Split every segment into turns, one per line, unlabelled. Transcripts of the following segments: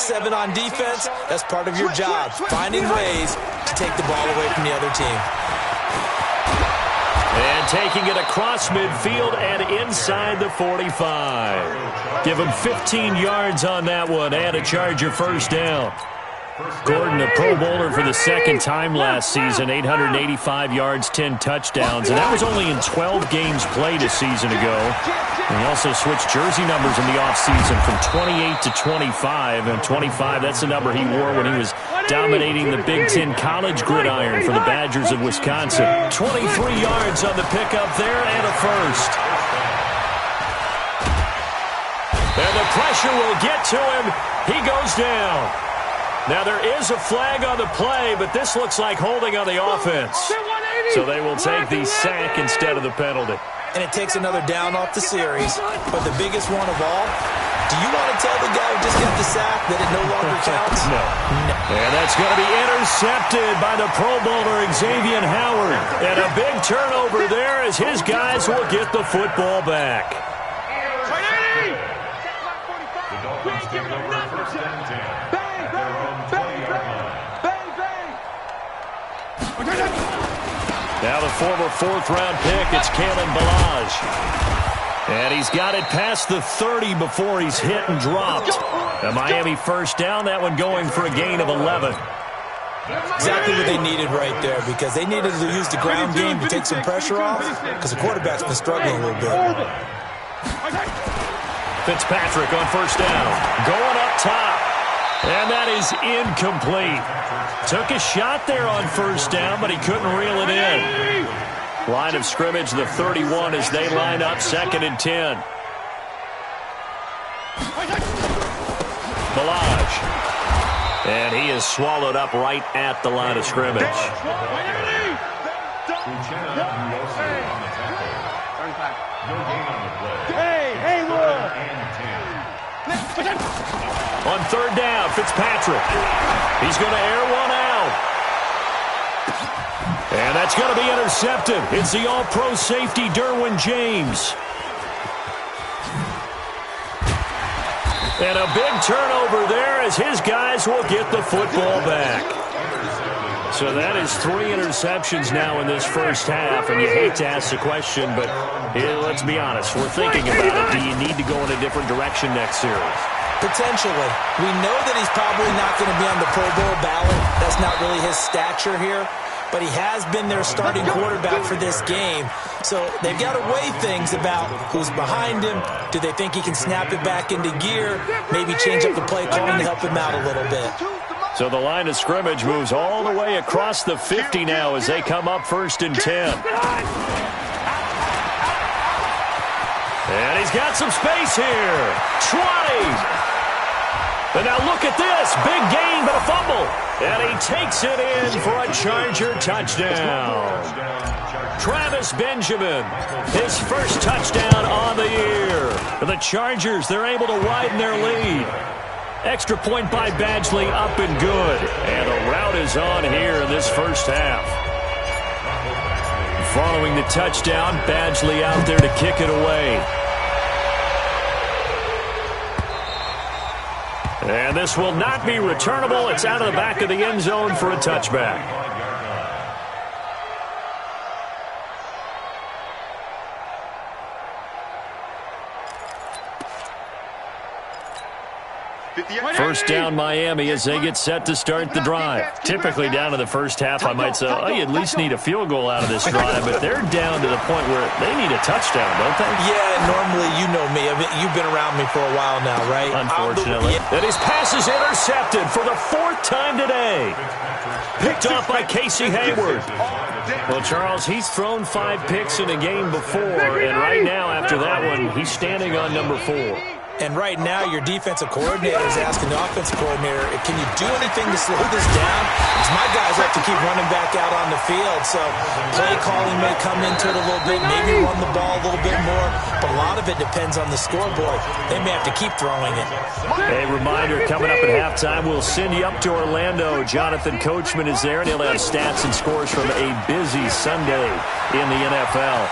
front seven on defense, that's part of your job, finding ways to take the ball away from the other team.
And taking it across midfield and inside the 45. Give him 15 yards on that one and a Charger first down. Gordon, a Pro Bowler for the second time last season, 885 yards, 10 touchdowns, and that was only in 12 games played a season ago. And he also switched jersey numbers in the offseason from 28 to 25, and 25, that's the number he wore when he was dominating the Big Ten college gridiron for the Badgers of Wisconsin. 23 yards on the pickup there and a first. And the pressure will get to him. He goes down. Now, there is a flag on the play, but this looks like holding on the offense. So they will take the sack instead of the penalty.
And it takes another down off the series. But the biggest one of all, do you want to tell the guy who just got the sack that it no longer counts?
No. And that's going to be intercepted by the Pro Bowler, Xavier Howard. And a big turnover there as his guys will get the football back. Now the former fourth-round pick, it's Kalen Ballage. And he's got it past the 30 before he's hit and dropped. A Miami first down, that one going for a gain of 11.
Exactly what they needed right there, because they needed to use the ground game to take some pressure off, because the quarterback's been struggling a little bit.
Fitzpatrick on first down, going up top. And that is incomplete. Took a shot there on first down, but he couldn't reel it in. Line of scrimmage, the 31 as they line up, 2nd and 10. Ballage. And he is swallowed up right at the line of scrimmage. On third down, Fitzpatrick. He's going to air one out. And that's going to be intercepted. It's the all-pro safety, Derwin James. And a big turnover there as his guys will get the football back. So that is 3 interceptions now in this first half, and you hate to ask the question, but let's be honest. We're thinking about it. Do you need to go in a different direction next series?
Potentially. We know that he's probably not going to be on the Pro Bowl ballot. That's not really his stature here. But he has been their starting quarterback for this game. So they've got to weigh things about who's behind him. Do they think he can snap it back into gear? Maybe change up the play calling to help him out a little bit.
So the line of scrimmage moves all the way across the 50 now as they come up 1st and 10. And he's got some space here. 20. And now look at this. Big gain, but a fumble. And he takes it in for a Charger touchdown. Travis Benjamin, his first touchdown on the year. The Chargers, they're able to widen their lead. Extra point by Badgley, up and good. And the route is on here in this first half. Following the touchdown, Badgley out there to kick it away. And this will not be returnable. It's out of the back of the end zone for a touchback. First down Miami as they get set to start the drive. Typically down to the first half, I might say, oh, you at least need a field goal out of this drive, but they're down to the point where they need a touchdown, don't they?
Yeah, normally, you know me. You've been around me for a while now, right?
Unfortunately. And his pass is intercepted for the 4th time today. Picked off by Casey Hayward. Well, Charles, he's thrown 5 picks in a game before, and right now after that one, he's standing on number 4.
And right now, your defensive coordinator is asking the offensive coordinator, can you do anything to slow this down? Because my guys have to keep running back out on the field. So play calling may come into it a little bit, maybe run the ball a little bit more. But a lot of it depends on the scoreboard. They may have to keep throwing it.
A reminder, coming up at halftime, we'll send you up to Orlando. Jonathan Coachman is there, and he'll have stats and scores from a busy Sunday in the NFL.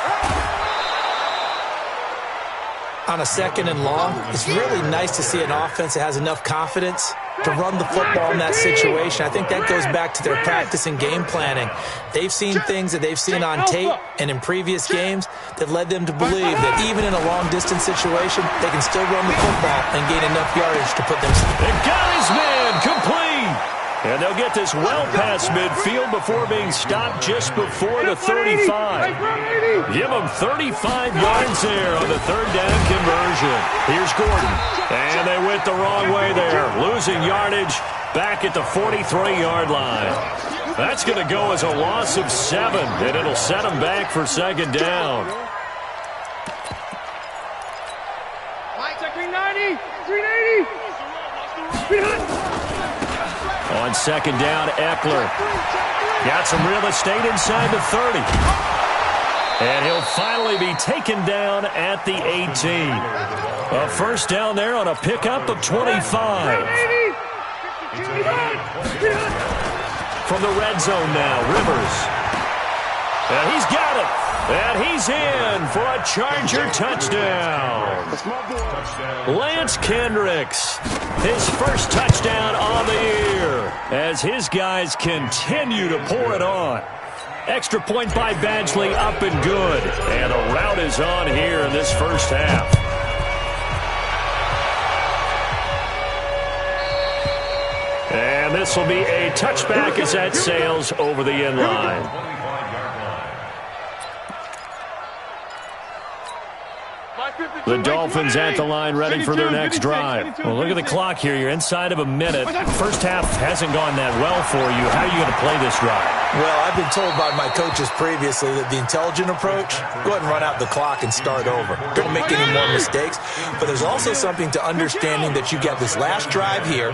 On a
2nd and long, it's really nice to see an offense that has enough confidence to run the football in that situation. I think that goes back to their practice and game planning. They've seen things that they've seen on tape and in previous games that led them to believe that even in a long-distance situation, they can still run the football and gain enough yardage to put them.
They got his man complete. And they'll get this well past midfield before being stopped just before the 35. Give them 35 yards there on the third down conversion. Here's Gordon. And they went the wrong way there, losing yardage back at the 43-yard line. That's going to go as a loss of 7, and it'll set them back for second down.
Check 390, 380.
On second down, Eckler got some real estate inside the 30. And he'll finally be taken down at the 18. A first down there on a pickup of 25. From the red zone now, Rivers. And he's got it. And he's in for a Charger touchdown. Lance Kendricks, his first touchdown on the year, as his guys continue to pour it on. Extra point by Badgley, up and good. And a rout is on here in this first half. And this will be a touchback as that sails over the end line. The Dolphins at the line, ready for their next drive. Well, look at the clock here. You're inside of a minute. First half hasn't gone that well for you. How are you going to play this drive?
Well, I've been told by my coaches previously that the intelligent approach, go ahead and run out the clock and start over. Don't make any more mistakes. But there's also something to understanding that you get this last drive here.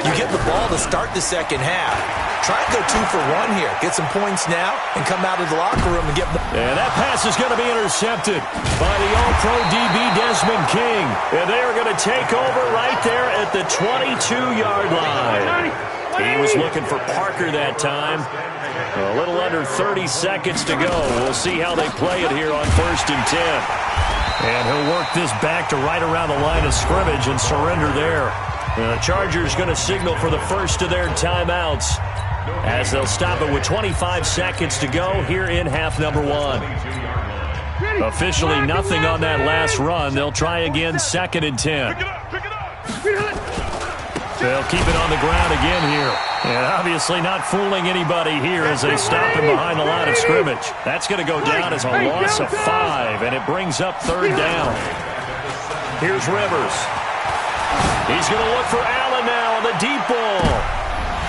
You get the ball to start the second half. Try to go 2 for 1 here. Get some points now and come out of the locker room and get more.
And that pass is going to be intercepted by the All-Pro DB Desmond King. And they are going to take over right there at the 22-yard line. He was looking for Parker that time. A little under 30 seconds to go. We'll see how they play it here on 1st and 10. And he'll work this back to right around the line of scrimmage and surrender there. The Chargers going to signal for the first of their timeouts, as they'll stop it with 25 seconds to go here in half number 1. Officially nothing on that last run. They'll try again 2nd and 10. They'll keep it on the ground again here. And obviously not fooling anybody here as they stop him behind the line of scrimmage. That's going to go down as a loss of 5, and it brings up 3rd down. Here's Rivers. He's going to look for Allen now on the deep ball.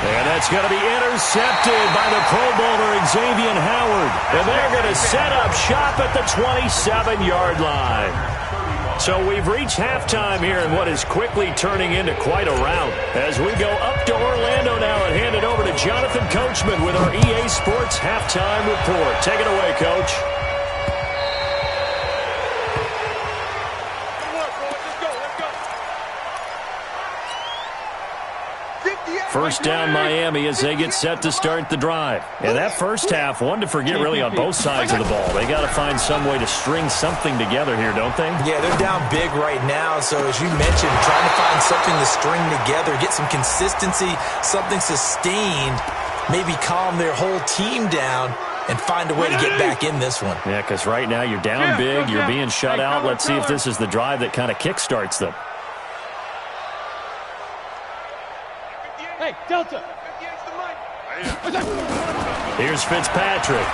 And that's going to be intercepted by the Pro Bowler Xavier Howard. And they're going to set up shop at the 27-yard line. So we've reached halftime here in what is quickly turning into quite a rout. As we go up to Orlando now and hand it over to Jonathan Coachman with our EA Sports Halftime Report. Take it away, Coach. First down Miami as they get set to start the drive. And that first half, one to forget really on both sides of the ball. They got to find some way to string something together here, don't they?
Yeah, they're down big right now. So as you mentioned, trying to find something to string together, get some consistency, something sustained, maybe calm their whole team down and find a way to get back in this one.
Yeah, because right now you're down big, you're being shut out. Let's see if this is the drive that kind of kickstarts them.
Hey, Delta.
Here's Fitzpatrick.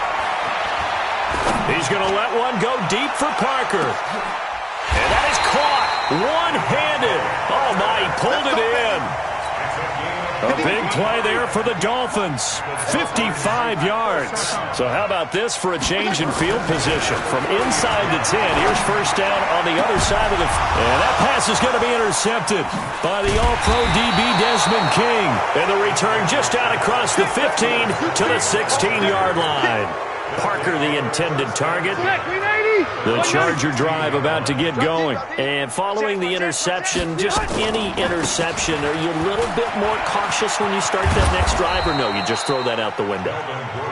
He's going to let one go deep for Parker. And that is caught one-handed. Oh, my, he pulled it in. A big play there for the Dolphins. 55 yards. So how about this for a change in field position? From inside the 10, here's first down on the other side of the... And that pass is going to be intercepted by the All-Pro DB Desmond King. And the return just out across the 15 to the 16-yard line. Parker the intended target. The Charger drive about to get going. And following the interception, just any interception, are you a little bit more cautious when you start that next drive, or no, you just throw that out the window?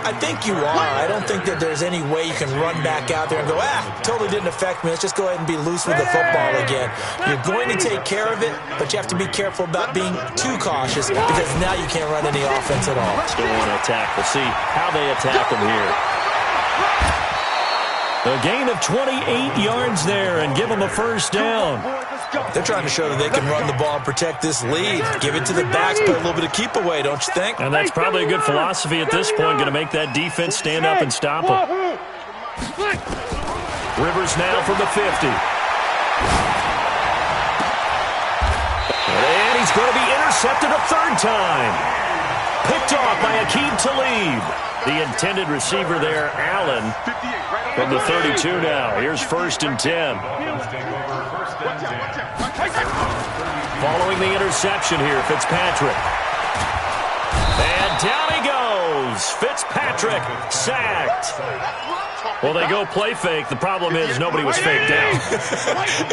I think you are. I don't think that there's any way you can run back out there and go, totally didn't affect me. Let's just go ahead and be loose with the football again. You're going to take care of it, but you have to be careful about being too cautious because now you can't run any offense at all.
Still want to attack. We'll see how they attack them here. A gain of 28 yards there and give them a first down.
They're trying to show that they can run the ball and protect this lead. Give it to the backs, put a little bit of keep away, don't you think?
And that's probably a good philosophy at this point, going to make that defense stand up and stop them. Rivers now from the 50. And he's going to be intercepted a third time. Picked off by Aqib Talib. The intended receiver there, Allen, from the 32 now. Here's 1st and 10. Following the interception here, Fitzpatrick. And down he goes. Fitzpatrick sacked. Well, they go play fake. The problem is nobody was faked out.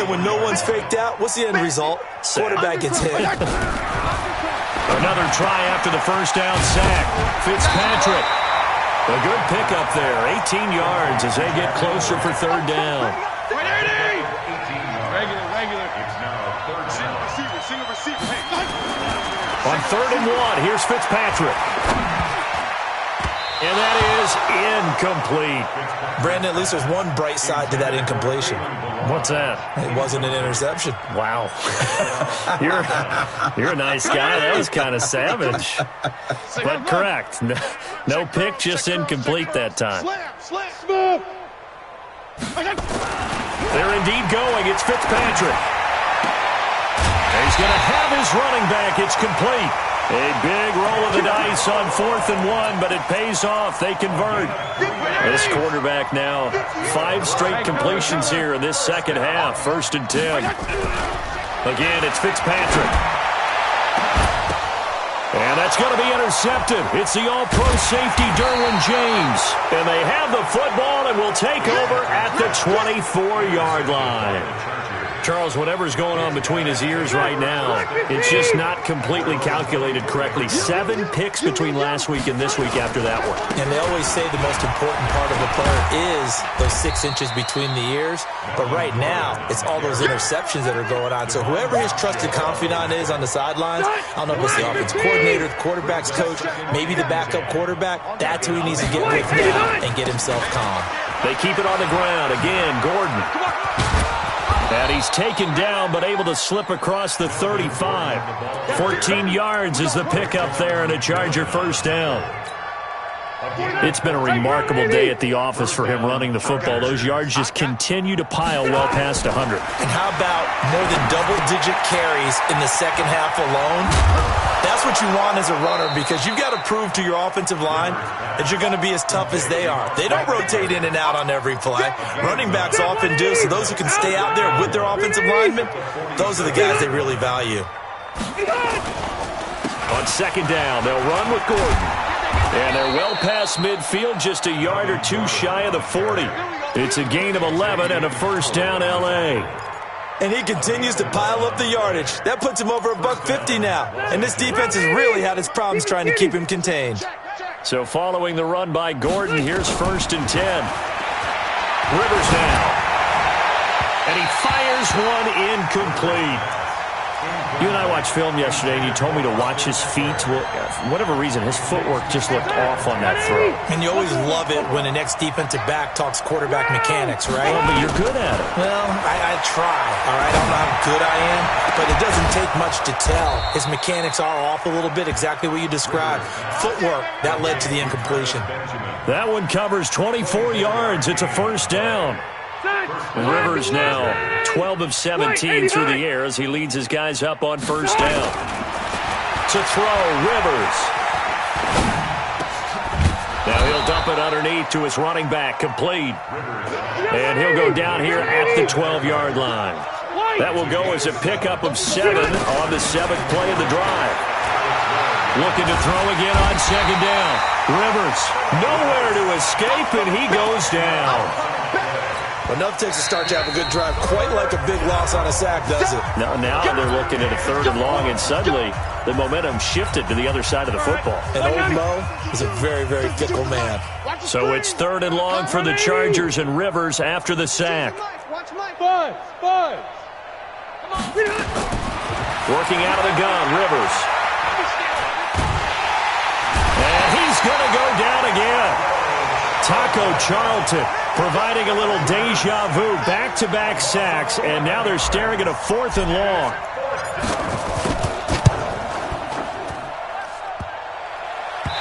And when no one's faked out, what's the end result? Quarterback gets hit.
Another try after the first down sack. Fitzpatrick. A good pickup there. 18 yards as they get closer for third down. On 3rd and 1, here's Fitzpatrick. And that is incomplete.
Brandon, at least there's one bright side to that incompletion.
What's that?
It wasn't an interception.
Wow. You're a nice guy. That was kind of savage. But correct. No pick, just incomplete that time. They're indeed going. It's Fitzpatrick. He's going to have his running back. It's complete. A big roll of the dice on 4th and 1, but it pays off. They convert. This quarterback now, 5 straight completions here in this second half. 1st and 10. Again, it's Fitzpatrick. And that's going to be intercepted. It's the all-pro safety, Derwin James. And they have the football and will take over at the 24-yard line. Charles, whatever's going on between his ears right now, it's just not completely calculated correctly. 7 picks between last week and this week after that one.
And they always say the most important part of a player is those 6 inches between the ears. But right now, it's all those interceptions that are going on. So whoever his trusted confidant is on the sidelines, I don't know if it's the offense coordinator, the quarterback's coach, maybe the backup quarterback, that's who he needs to get with now and get himself calm.
They keep it on the ground. Again, Gordon. And he's taken down, but able to slip across the 35. 14 yards is the pickup there, and a Charger first down. It's been a remarkable day at the office for him running the football. Those yards just continue to pile well past 100.
And how about more than double-digit carries in the second half alone? That's what you want as a runner because you've got to prove to your offensive line that you're going to be as tough as they are. They don't rotate in and out on every play. Running backs often do, so those who can stay out there with their offensive linemen, those are the guys they really value.
On 2nd down, they'll run with Gordon. And they're well past midfield, just a yard or 2 shy of the 40. It's a gain of 11 and a first down L.A.
And he continues to pile up the yardage. That puts him over $150 now. And this defense has really had its problems trying to keep him contained.
So following the run by Gordon, here's 1st and 10. Rivers now. And he fires one incomplete. You and I watched film yesterday, and you told me to watch his feet. Well, for whatever reason, his footwork just looked off on that throw.
And you always love it when an ex-defensive back talks quarterback mechanics, right?
Well, but you're good at it.
Well, I try, all right? I don't know how good I am, but it doesn't take much to tell. His mechanics are off a little bit, exactly what you described. Footwork, that led to the incompletion.
That one covers 24 yards. It's a first down. Rivers now 12 of 17 through the air as he leads his guys up on first down. To throw, Rivers. Now he'll dump it underneath to his running back, complete. And he'll go down here at the 12-yard line. That will go as a pickup of 7 on the 7th play of the drive. Looking to throw again on second down. Rivers, nowhere to escape, and he goes down.
Enough takes a start to have a good drive, quite like a big loss on a sack, does it?
Now they're looking at a 3rd and long, and suddenly the momentum shifted to the other side of the football.
And old Mo is a very, very fickle man.
So it's 3rd and long for the Chargers, and Rivers after the sack.
Five.
Working out of the gun, Rivers. And he's going to go down again. Taco Charlton providing a little deja vu, back-to-back sacks, and now they're staring at a 4th and long.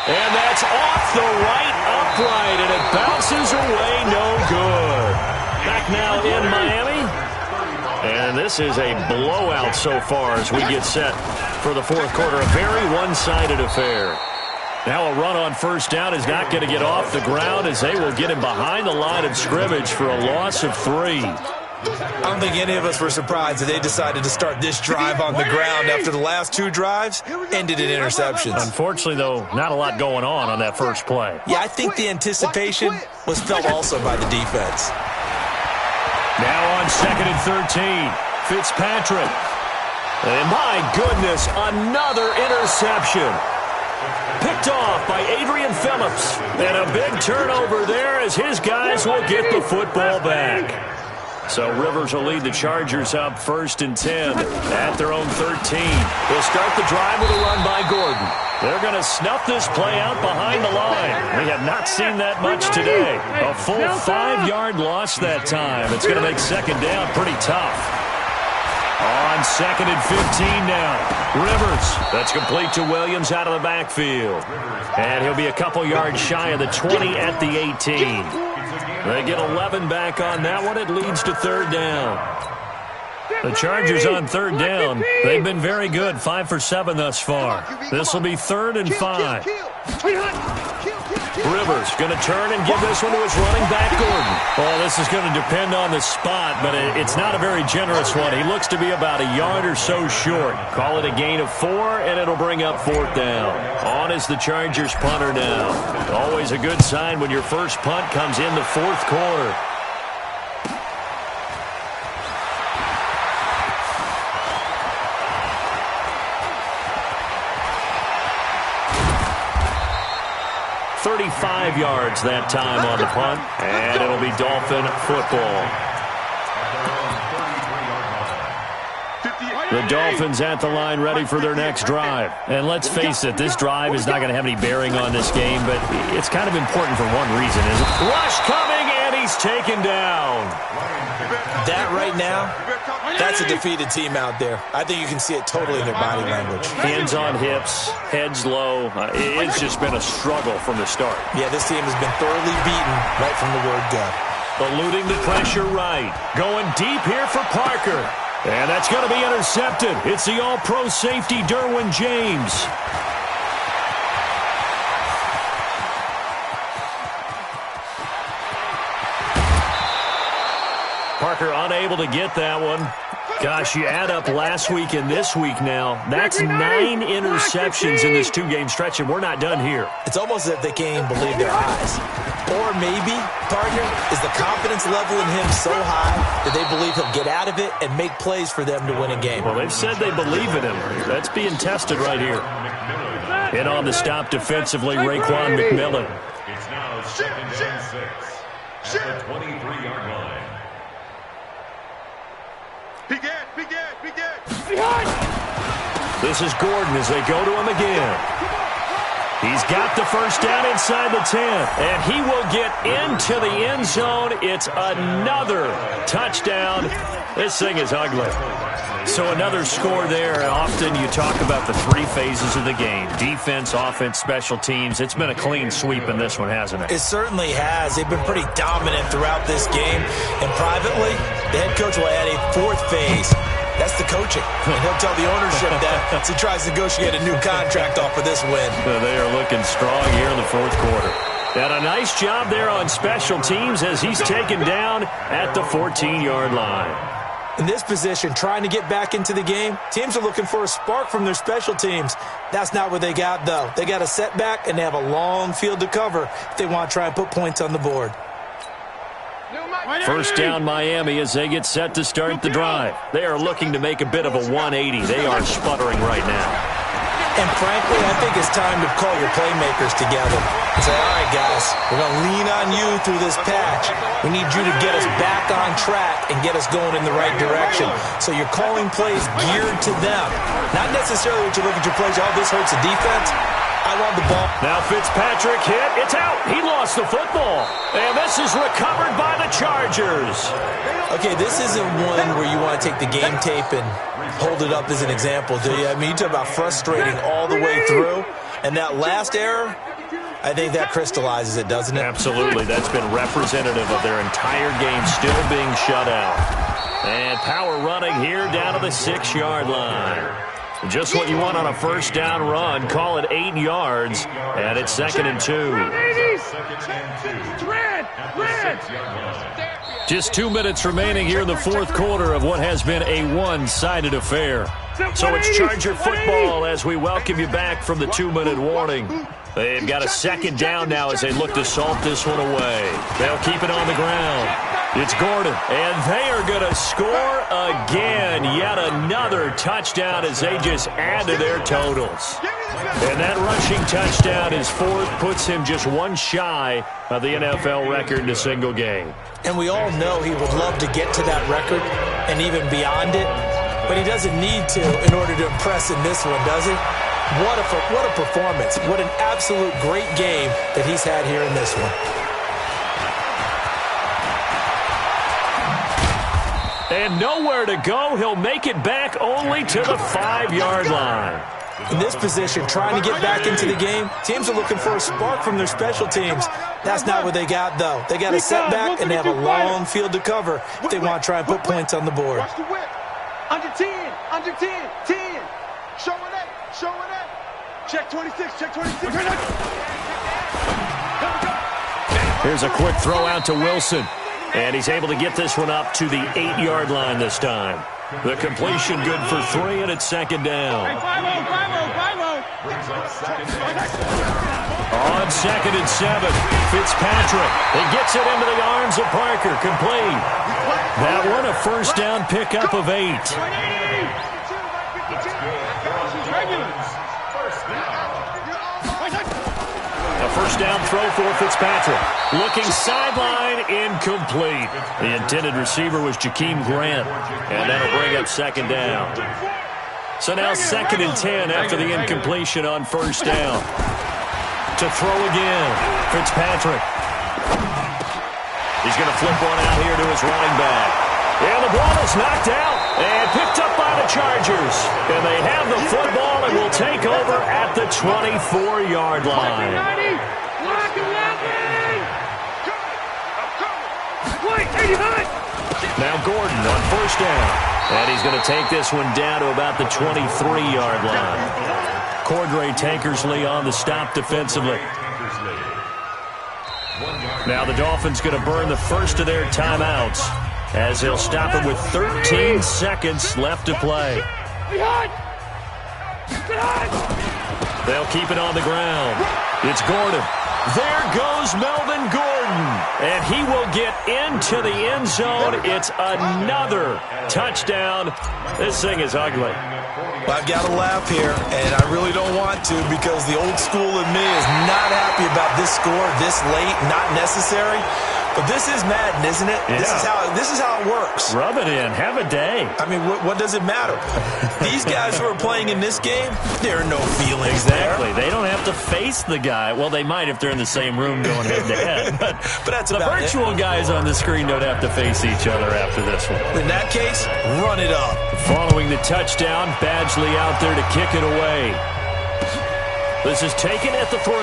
And that's off the right upright, and it bounces away, no good. Back now in Miami. And this is a blowout so far as we get set for the 4th quarter. A very one-sided affair. Now a run on 1st down is not going to get off the ground as they will get him behind the line of scrimmage for a loss of 3.
I don't think any of us were surprised that they decided to start this drive on the ground after the last 2 drives ended in interceptions.
Unfortunately, though, not a lot going on that first play.
Yeah, I think the anticipation was felt also by the defense.
Now on 2nd and 13, Fitzpatrick. And my goodness, another interception. Picked off by Adrian Phillips. And a big turnover there as his guys will get the football back. So Rivers will lead the Chargers up 1st and 10 at their own 13. They'll start the drive with a run by Gordon. They're going to snuff this play out behind the line. We have not seen that much today. A full 5-yard loss that time. It's going to make 2nd down pretty tough. On 2nd and 15 now. Rivers, that's complete to Williams out of the backfield. And he'll be a couple yards shy of the 20 at the 18. They get 11 back on that one. It leads to 3rd down. The Chargers on 3rd down. They've been very good, 5 for 7 thus far. This will be 3rd and 5. Rivers going to turn and give this one to his running back, Gordon. Well, this is going to depend on the spot, but it's not a very generous one. He looks to be about a yard or so short. Call it a gain of 4, and it'll bring up 4th down. On is the Chargers punter now. Always a good sign when your first punt comes in the 4th quarter. .35 yards that time on the punt, and it'll be Dolphin football. The Dolphins at the line ready for their next drive. And let's face it, this drive is not going to have any bearing on this game, but it's kind of important for one reason, isn't it? Rush coming, and he's taken down.
That right now, that's a defeated team out there. I think you can see it totally in their body language.
Hands on hips, heads low. It's just been a struggle from the start.
Yeah, this team has been thoroughly beaten right from the word go.
Eluding the pressure right. Going deep here for Parker. And that's going to be intercepted. It's the all-pro safety, Derwin James. Parker unable to get that one. Gosh, you add up last week and this week now. That's 9 interceptions in this 2-game stretch, and we're not done here.
It's almost as if they can't even believe their eyes. Or maybe, partner, is the confidence level in him so high that they believe he'll get out of it and make plays for them to win a game.
Well, they've said they believe in him. That's being tested right here. In on the stop defensively, Raekwon McMillan.
It's now 2nd and 6 at the 23-yard line.
This is Gordon as they go to him again. He's got the first down inside the 10, and he will get into the end zone. It's another touchdown. This thing is ugly. So another score there. Often you talk about the 3 phases of the game: defense, offense, special teams. It's been a clean sweep in this one, hasn't it?
It certainly has. They've been pretty dominant throughout this game. And privately, the head coach will add a 4th phase. That's the coaching. And he'll tell the ownership that as he tries to negotiate a new contract off of this win.
They are looking strong here in the 4th quarter. And a nice job there on special teams as he's taken down at the 14-yard line.
In this position, trying to get back into the game, teams are looking for a spark from their special teams. That's not what they got, though. They got a setback, and they have a long field to cover if they want to try and put points on the board.
First down, Miami, as they get set to start the drive. They are looking to make a bit of a 180. They are sputtering right now.
And frankly, I think it's time to call your playmakers together and say, all right, guys, we're going to lean on you through this patch. We need you to get us back on track and get us going in the right direction. So you're calling plays geared to them. Not necessarily what you look at your plays, oh, this hurts the defense. I want the ball.
Now Fitzpatrick hit. It's out. He lost the football. And this is recovered by the Chargers.
Okay, this isn't one where you want to take the game tape and hold it up as an example, do you? I mean, you talk about frustrating all the way through. And that last error, I think that crystallizes it, doesn't it?
Absolutely. That's been representative of their entire game still being shut out. And power running here down to the 6-yard line. Just what you want on a first down run. Call it 8 yards, and it's 2nd and 2. Just 2 minutes remaining here in the fourth quarter of what has been a one-sided affair. So it's Charger football as we welcome you back from the 2-minute warning. They've got a second down now as they look to salt this one away. They'll keep it on the ground. It's Gordon, and they are going to score again. Yet another touchdown as they just add to their totals. And that rushing touchdown is fourth, puts him just one shy of the NFL record in a single game. And we all know he would love to get to that record and even beyond it, but he doesn't need to in order to impress in this one, does he? What a performance. What an absolute great game that he's had here in this one. And nowhere to go. He'll make it back only to the 5-yard line. In this position, trying to get back into the game, teams are looking for a spark from their special teams. That's not what they got, though. They got a setback, and they have a long field to cover if they want to try and put points on the board.
Under 10, under 10, 10. Showing up, showing up. Check 26, check 26.
Here's a quick throw out to Wilson. And he's able to get this one up to the 8-yard line this time. The completion good for 3, and it's 2nd down. On 2nd and 7, Fitzpatrick. He gets it into the arms of Parker. Complete. That one a first down pickup of 8. A first down throw for Fitzpatrick. Looking sideline, incomplete. The intended receiver was Jakeem Grant, and that'll bring up 2nd down. So now 2nd and 10 after the incompletion on first down. To throw again, Fitzpatrick. He's going to flip one out here to his running back. And the ball is knocked out and picked up by the Chargers. And they have the football and will take over at the 24-yard line. Now Gordon on first down. And he's going to take this one down to about the 23-yard line. Cordray Tankersley on the stop defensively. Now the Dolphins going to burn the first of their timeouts as they'll stop it with 13 seconds left to play. They'll keep it on the ground. It's Gordon. There goes Melvin Gordon. And he will get into the end zone. It's another touchdown. This thing is ugly.
Well, I've got to laugh here, and I really don't want to because the old school in me is not happy about this score this late, not necessary. But this is Madden, isn't it? Yeah. This is how it works.
Rub it in. Have a day.
I mean, what does it matter? These guys who are playing in this game, there are no feelings
exactly.
there.
They don't have to face the guy. Well, they might if they're in the same room going head-to-head. But
that's
the
about
virtual guys on the screen don't have to face each other after this one.
In that case, run it up.
Following the touchdown, Badgley out there to kick it away. This is taken at the 3.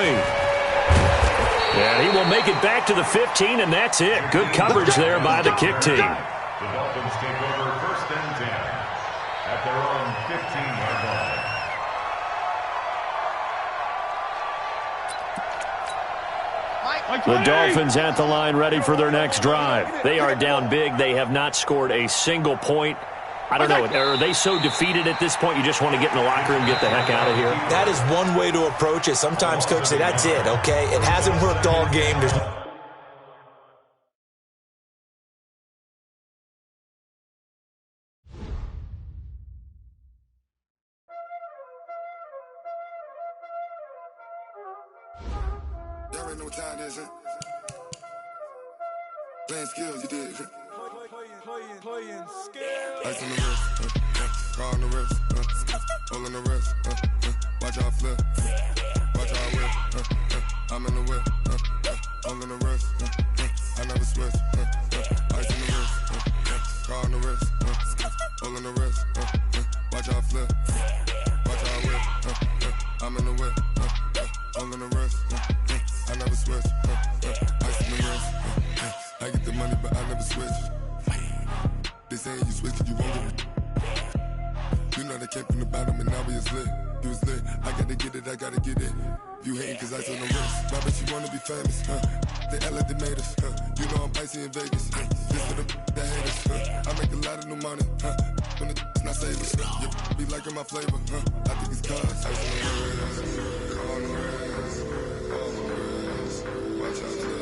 And he will make it back to the 15, and that's it. Good coverage there by the kick team.
The Dolphins take over first and 10 at their own 15-yard line.
The Dolphins at the line ready for their next drive. They are down big. They have not scored a single point. I don't know. Are they so defeated at this point you just want to get in the locker room and get the heck out of here?
That is one way to approach it. Sometimes coaches say, that's it, okay? It hasn't worked all game. There's
Y'all already know what time it is, huh? Playing skills, you did.
Playing skills.
Ice on the wrist, car on the wrist, hole in the wrist, watch out flip, watch out whip, I'm in the whip, hole in the wrist, I never switch, ice on the wrist, car on the wrist, hole in the wrist, watch out flip, watch out whip, I'm in the whip, hole in the wrist, I never switch, ice on the wrist, I get the money but I never switch. They saying you switch it, you won't get it. You know they came from the bottom and now we is lit. You was lit, I gotta get it, I gotta get it. You hating cause ice on the wrist. My bitch, you wanna be famous, They act like they made us, You know I'm icy in Vegas, This for the that hate us, I make a lot of new money, When it's not savers, You be liking my flavor, I think it's cause ice on the wrist, on the wrist, on the wrist. Watch out.